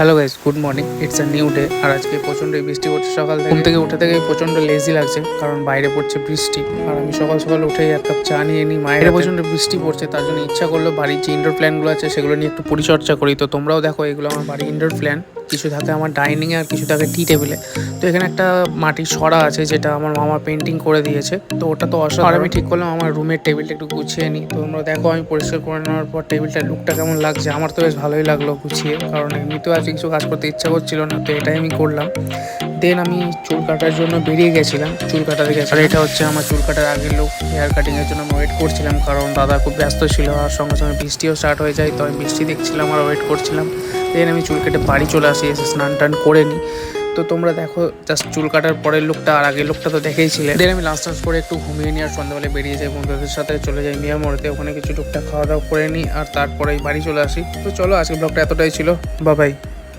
Hello guys, good morning. It's a new day. আর আজকে প্রচণ্ড বৃষ্টি পড়ছে সকাল থেকে। ঘুম থেকে উঠে থেকে প্রচণ্ড লেজি লাগছে, কারণ বাইরে পড়ছে বৃষ্টি। আর আমি সকাল সকাল উঠেই এক কাপ চা নিয়ে নিই। মায়ের প্রচণ্ড বৃষ্টি পড়ছে, তার জন্য ইচ্ছা করলো বাড়ির যে ইনডোর প্ল্যানগুলো আছে সেগুলো নিয়ে একটু পরিচর্যা করি। তো তোমরাও দেখো, এগুলো আমার বাড়ির ইনডোর প্ল্যান। কিছু থাকে আমার ডাইনিংয়ে আর কিছু থাকে টি টেবিলে। তো এখানে একটা মাটির সরা আছে, যেটা আমার মামা পেন্টিং করে দিয়েছে। তো ওটা তো অসাধারণ। আর আমি ঠিক করলাম আমার রুমের টেবিলটা একটু গুছিয়ে নিই। তো তোমরা দেখো, আমি পরিষ্কার করে নেওয়ার পর টেবিলটার লুকটা কেমন লাগছে। আমার তো বেশ ভালোই লাগলো গুছিয়ে, কারণ এমনিতেও আজ কিছু কাজ করতে ইচ্ছা করছিল না, তো এটাই আমি করলাম। দেন আমি চুল কাটার জন্য বেরিয়ে গেছিলাম, চুল কাটাতে গেছি। আর এটা হচ্ছে আমার চুল কাটার আগের লুক। হেয়ার কাটিংয়ের জন্য আমি ওয়েট করছিলাম, কারণ দাদা খুব ব্যস্ত ছিল। আর সঙ্গে সঙ্গে বৃষ্টিও স্টার্ট হয়ে যায়, তো আমি বৃষ্টি দেখছিলাম আর ওয়েট করছিলাম। দেন আমি চুল কেটে বাড়ি চলে আসি, এসে স্নান টান করে নিই। তো তোমরা দেখো জাস্ট চুল কাটার পরের লুকটা আর আগের লুকটা তো দেখেইছিলে। দেন আমি লাঞ্চ টাঞ্চ করে একটু ঘুমিয়ে নিই, আর সন্ধ্যাবেলায় বেরিয়ে যাই বন্ধুদের সাথে, চলে যাই মিয়া মোড়েতে। ওখানে কিছু টুকটাক খাওয়া দাওয়া করে নিই, আর তারপরেই বাড়ি চলে আসি। তো চলো, আজকে ব্লগটা এতটাই ছিল। Bye bye.